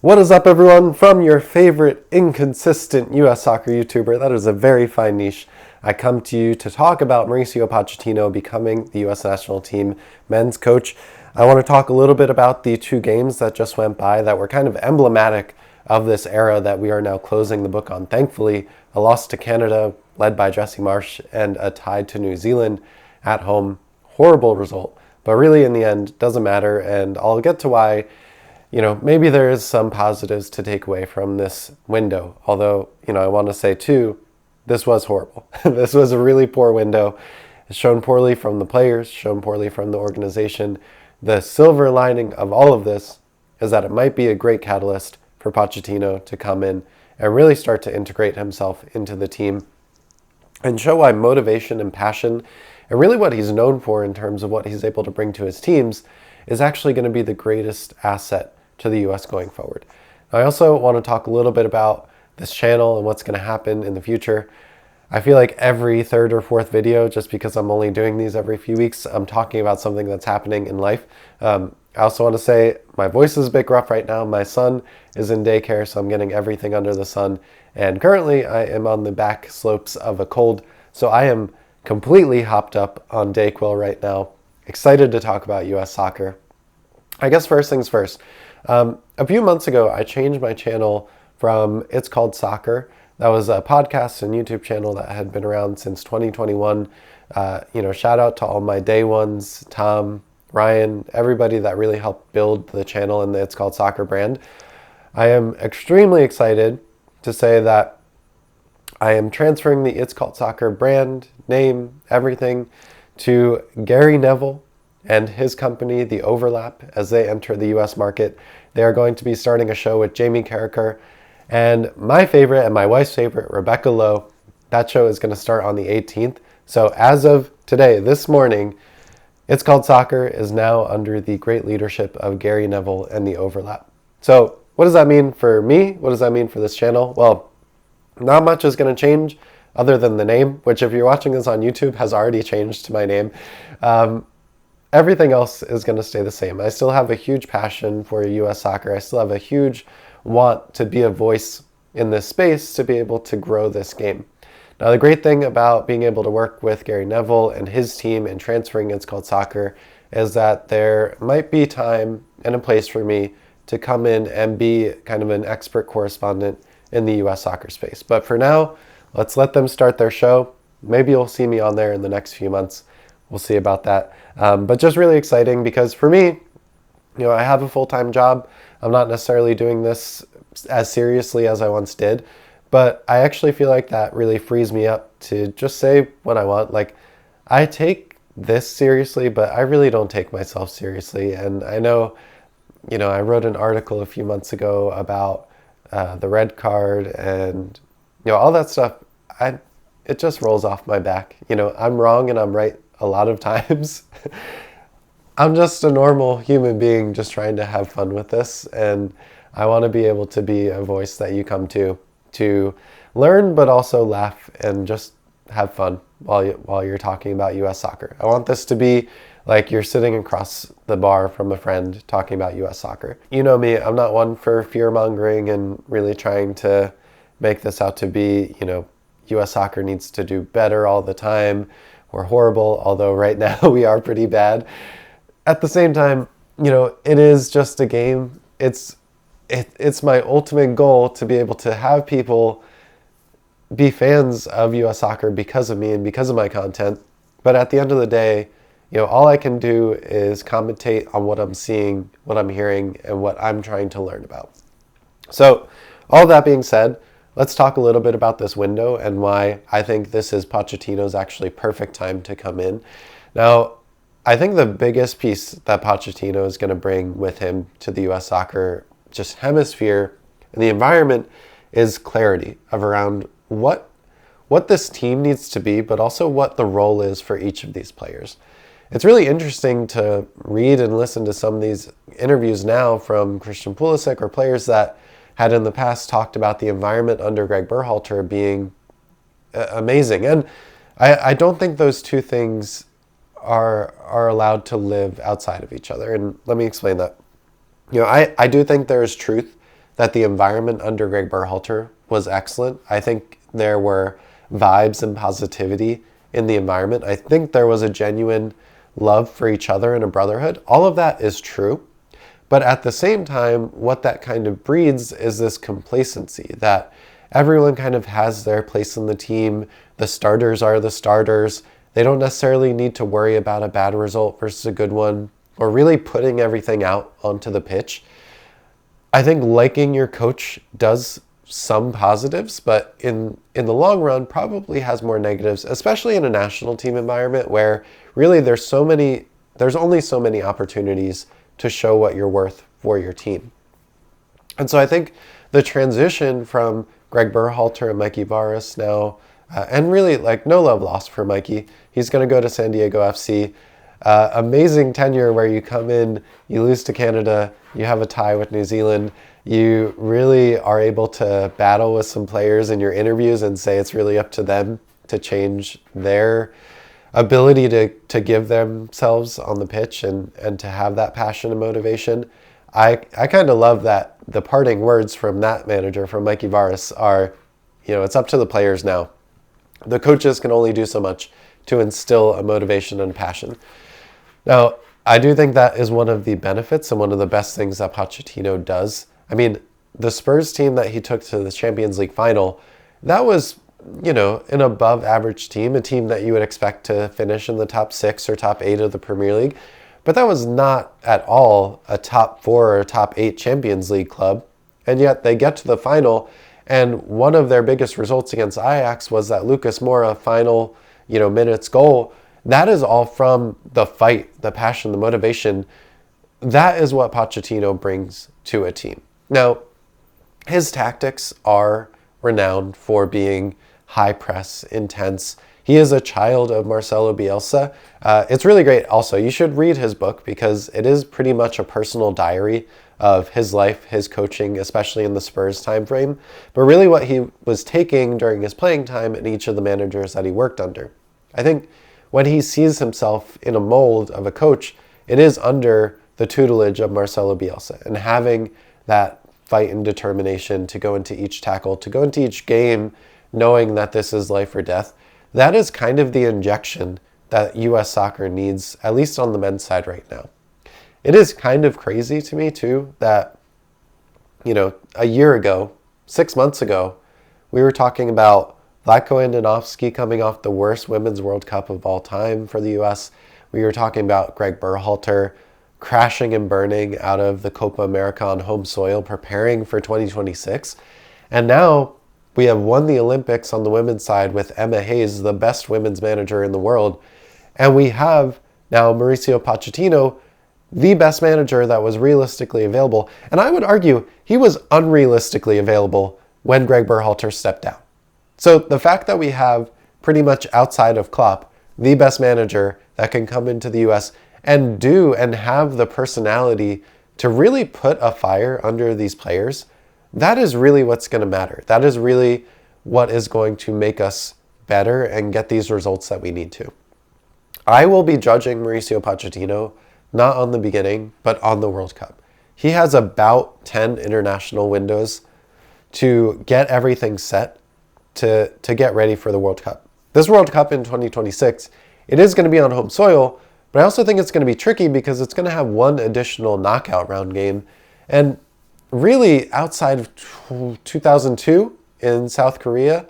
What is up, everyone? From your favorite inconsistent US soccer YouTuber, that is a very fine niche. I come to you to talk about Mauricio Pochettino becoming the US national team men's coach. I want to talk a little bit about the two games that just went by that were kind of emblematic of this era that we are now closing the book on. Thankfully, a loss to Canada led by Jesse Marsch and a tie to New Zealand at home. Horrible result, but really in the end, doesn't matter, and I'll get to why maybe there is some positives to take away from this window. Although, I want to say too, this was horrible. This was a really poor window. It's shown poorly from the players, shown poorly from the organization. The silver lining of all of this is that it might be a great catalyst for Pochettino to come in and really start to integrate himself into the team and show why motivation and passion and really what he's known for in terms of what he's able to bring to his teams is actually going to be the greatest asset to the US going forward. I also want to talk a little bit about this channel and what's going to happen in the future. I feel like every third or fourth video, just because I'm only doing these every few weeks, I'm talking about something that's happening in life. I also want to say my voice is a bit rough right now. My son is in daycare, so I'm getting everything under the sun. And currently I am on the back slopes of a cold, so I am completely hopped up on Dayquil right now. Excited to talk about US soccer. I guess first things first. A few months ago, I changed my channel from It's Called Soccer. That was a podcast and YouTube channel that had been around since 2021. Shout out to all my day ones, Tom, Ryan, everybody that really helped build the channel and the It's Called Soccer brand. I am extremely excited to say that I am transferring the It's Called Soccer brand, name, everything to Gary Neville and his company, The Overlap, as they enter the US market. They are going to be starting a show with Jamie Carragher and my favorite and my wife's favorite, Rebecca Lowe. That show is going to start on the 18th. So as of today, this morning, It's Called Soccer is now under the great leadership of Gary Neville and The Overlap. So what does that mean for me? What does that mean for this channel? Well, not much is going to change other than the name, which if you're watching this on YouTube has already changed to my name. Everything else is going to stay the same. I still have a huge passion for US soccer. I still have a huge want to be a voice in this space to be able to grow this game. Now, the great thing about being able to work with Gary Neville and his team and transferring It's Called Soccer is that there might be time and a place for me to come in and be kind of an expert correspondent in the US soccer space. But for now, let's let them start their show. Maybe you'll see me on there in the next few months. We'll see about that. But just really exciting because for me, I have a full-time job. I'm not necessarily doing this as seriously as I once did, but I actually feel like that really frees me up to just say what I want. Like, I take this seriously, but I really don't take myself seriously. And I know, I wrote an article a few months ago about the red card and, all that stuff. It just rolls off my back. I'm wrong and I'm right a lot of times. I'm just a normal human being just trying to have fun with this, and I want to be able to be a voice that you come to learn but also laugh and just have fun while you're talking about US soccer. I want this to be like you're sitting across the bar from a friend talking about US soccer. You know me, I'm not one for fear-mongering and really trying to make this out to be, US soccer needs to do better all the time. We're horrible, although right now we are pretty bad. At the same time, it is just a game. It's my ultimate goal to be able to have people be fans of US soccer because of me and because of my content. But at the end of the day, all I can do is commentate on what I'm seeing, what I'm hearing, and what I'm trying to learn about. So all that being said, let's talk a little bit about this window and why I think this is Pochettino's actually perfect time to come in. Now, I think the biggest piece that Pochettino is going to bring with him to the US soccer just hemisphere and the environment is clarity of around what this team needs to be, but also what the role is for each of these players. It's really interesting to read and listen to some of these interviews now from Christian Pulisic or players that had in the past talked about the environment under Greg Berhalter being amazing. And I don't think those two things are allowed to live outside of each other. And let me explain that. I do think there is truth that the environment under Greg Berhalter was excellent. I think there were vibes and positivity in the environment. I think there was a genuine love for each other and a brotherhood. All of that is true. But at the same time, what that kind of breeds is this complacency that everyone kind of has their place in the team. The starters are the starters. They don't necessarily need to worry about a bad result versus a good one, or really putting everything out onto the pitch. I think liking your coach does some positives, but in the long run probably has more negatives, especially in a national team environment where really there's only so many opportunities to show what you're worth for your team. And so I think the transition from Greg Berhalter and Mikey Varas now, and really like no love lost for Mikey. He's going to go to San Diego FC. Amazing tenure where you come in, you lose to Canada, you have a tie with New Zealand. You really are able to battle with some players in your interviews and say it's really up to them to change their ability to give themselves on the pitch and to have that passion and motivation. I kind of love that the parting words from that manager, from Mikey Varas, are, it's up to the players now. The coaches can only do so much to instill a motivation and passion. Now, I do think that is one of the benefits and one of the best things that Pochettino does. I mean, the Spurs team that he took to the Champions League final, that was, an above average team, a team that you would expect to finish in the top 6 or top 8 of the Premier League. But that was not at all a top 4 or top 8 Champions League club. And yet they get to the final, and one of their biggest results against Ajax was that Lucas Moura final, minutes goal. That is all from the fight, the passion, the motivation. That is what Pochettino brings to a team. Now, his tactics are renowned for being high press, intense. He is a child of Marcelo Bielsa. It's really great also. You should read his book because it is pretty much a personal diary of his life, his coaching, especially in the Spurs time frame, but really what he was taking during his playing time in each of the managers that he worked under. I think when he sees himself in a mold of a coach, it is under the tutelage of Marcelo Bielsa, and having that fight and determination to go into each tackle, to go into each game, knowing that this is life or death. That is kind of the injection that U.S. soccer needs, at least on the men's side right now. It is kind of crazy to me, too, that, a year ago, 6 months ago, we were talking about Vlatko Andonovski coming off the worst Women's World Cup of all time for the U.S. We were talking about Greg Berhalter crashing and burning out of the Copa America on home soil, preparing for 2026. And now we have won the Olympics on the women's side with Emma Hayes, the best women's manager in the world. And we have now Mauricio Pochettino, the best manager that was realistically available. And I would argue he was unrealistically available when Greg Berhalter stepped down. So the fact that we have pretty much outside of Klopp, the best manager that can come into the US and do and have the personality to really put a fire under these players, that is really what's going to matter. That is really what is going to make us better and get these results that we need to. I will be judging Mauricio Pochettino not on the beginning, but on the World Cup. He has about 10 international windows to get everything set to get ready for the World Cup. This World Cup in 2026, it is going to be on home soil, but I also think it's going to be tricky because it's going to have one additional knockout round game. And really, outside of 2002 in South Korea,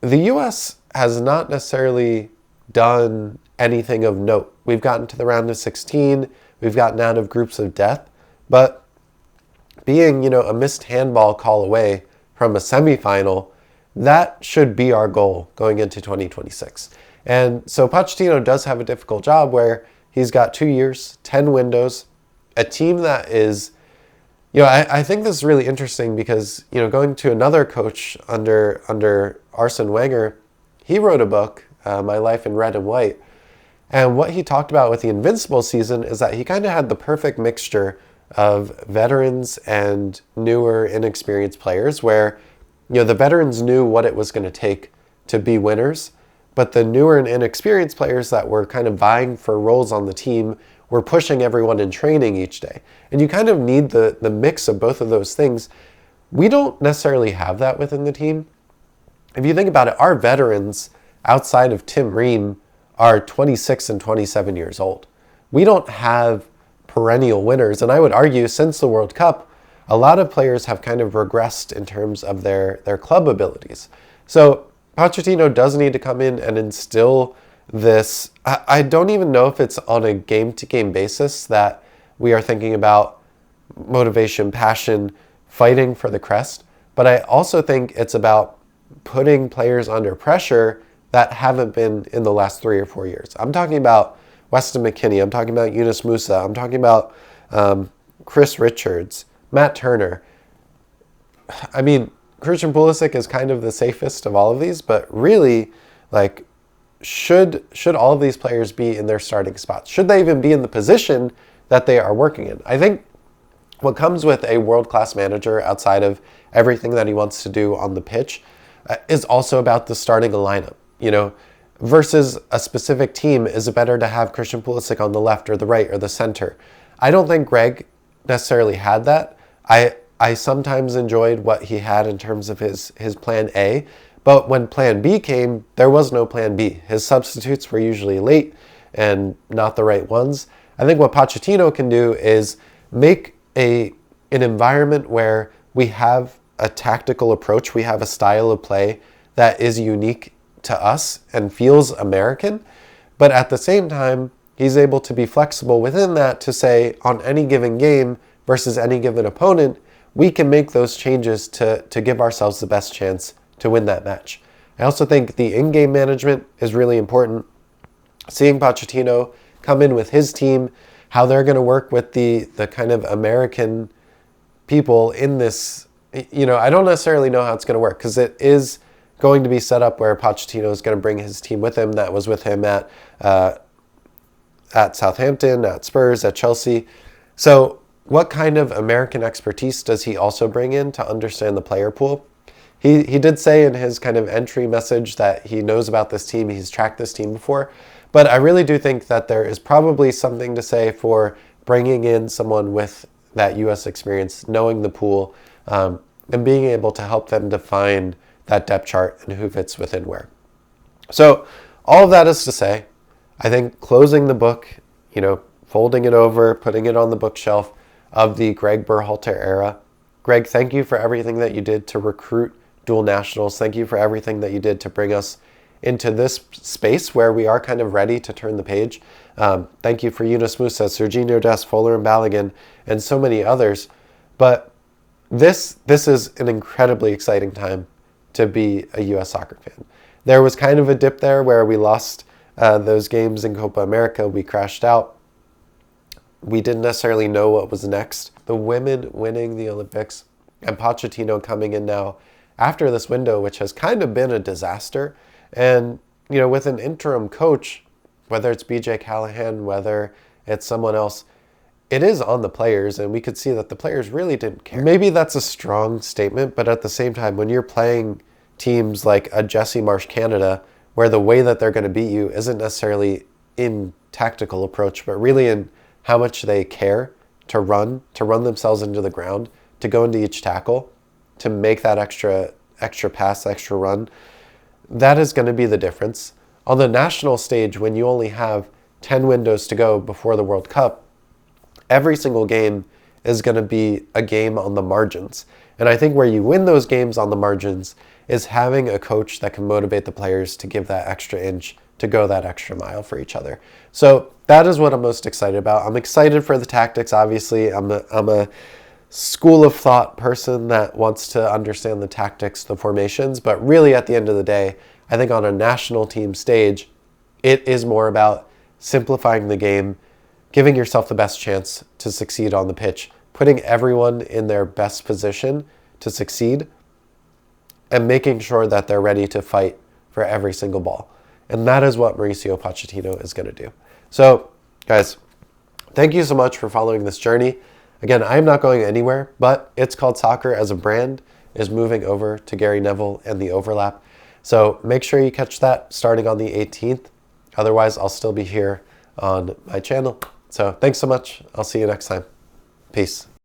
the U.S. has not necessarily done anything of note. We've gotten to the round of 16, we've gotten out of groups of death, but being, a missed handball call away from a semifinal, that should be our goal going into 2026. And so Pochettino does have a difficult job where he's got 2 years, 10 windows, a team that is, I think this is really interesting because, going to another coach under Arsene Wenger, he wrote a book, My Life in Red and White. And what he talked about with the Invincible season is that he kind of had the perfect mixture of veterans and newer, inexperienced players where, the veterans knew what it was going to take to be winners, but the newer and inexperienced players that were kind of vying for roles on the team we're pushing everyone in training each day. And you kind of need the mix of both of those things. We don't necessarily have that within the team. If you think about it, our veterans outside of Tim Ream are 26 and 27 years old. We don't have perennial winners. And I would argue since the World Cup, a lot of players have kind of regressed in terms of their club abilities. So Pochettino does need to come in and instill this. I don't even know if it's on a game-to-game basis that we are thinking about motivation, passion, fighting for the crest. But I also think it's about putting players under pressure that haven't been in the last 3 or 4 years. I'm talking about Weston McKennie. I'm talking about Yunus Musa. I'm talking about Chris Richards, Matt Turner. I mean, Christian Pulisic is kind of the safest of all of these, but really, like, should all of these players be in their starting spots? Should they even be in the position that they are working in? I think what comes with a world-class manager outside of everything that he wants to do on the pitch is also about the starting a lineup, versus a specific team. Is it better to have Christian Pulisic on the left or the right or the center? I don't think Greg necessarily had that. I sometimes enjoyed what he had in terms of his plan A, but when plan B came, there was no plan B. His substitutes were usually late and not the right ones. I think what Pochettino can do is make an environment where we have a tactical approach, we have a style of play that is unique to us and feels American, but at the same time, he's able to be flexible within that to say on any given game versus any given opponent, we can make those changes to give ourselves the best chance to win that match. I also think the in-game management is really important. Seeing Pochettino come in with his team, how they're going to work with the kind of American people in this, I don't necessarily know how it's going to work because it is going to be set up where Pochettino is going to bring his team with him that was with him at Southampton, at Spurs, at Chelsea. So what kind of American expertise does he also bring in to understand the player pool? He did say in his kind of entry message that he knows about this team, he's tracked this team before, but I really do think that there is probably something to say for bringing in someone with that U.S. experience, knowing the pool, and being able to help them define that depth chart and who fits within where. So all of that is to say, I think closing the book, folding it over, putting it on the bookshelf of the Greg Berhalter era. Greg, thank you for everything that you did to recruit dual nationals. Thank you for everything that you did to bring us into this space where we are kind of ready to turn the page. Thank you for Yunus Musa, Serginho Dest, Fuller and Balogun, and so many others. But this is an incredibly exciting time to be a U.S. soccer fan. There was kind of a dip there where we lost those games in Copa America. We crashed out. We didn't necessarily know what was next. The women winning the Olympics and Pochettino coming in now after this window, which has kind of been a disaster. And, with an interim coach, whether it's BJ Callahan, whether it's someone else, it is on the players, and we could see that the players really didn't care. Maybe that's a strong statement, but at the same time, when you're playing teams like a Jesse Marsh Canada, where the way that they're going to beat you isn't necessarily in tactical approach, but really in how much they care to run themselves into the ground, to go into each tackle, to make that extra pass, extra run, that is going to be the difference. On the national stage, when you only have 10 windows to go before the World Cup, every single game is going to be a game on the margins. And I think where you win those games on the margins is having a coach that can motivate the players to give that extra inch, to go that extra mile for each other. So that is what I'm most excited about. I'm excited for the tactics, obviously. I'm a school of thought person that wants to understand the tactics, the formations, but really at the end of the day, I think on a national team stage, it is more about simplifying the game, giving yourself the best chance to succeed on the pitch, putting everyone in their best position to succeed, and making sure that they're ready to fight for every single ball. And that is what Mauricio Pochettino is going to do. So, guys, thank you so much for following this journey. Again, I'm not going anywhere, but It's Called Soccer as a brand is moving over to Gary Neville and The Overlap. So make sure you catch that starting on the 18th. Otherwise, I'll still be here on my channel. So thanks so much. I'll see you next time. Peace.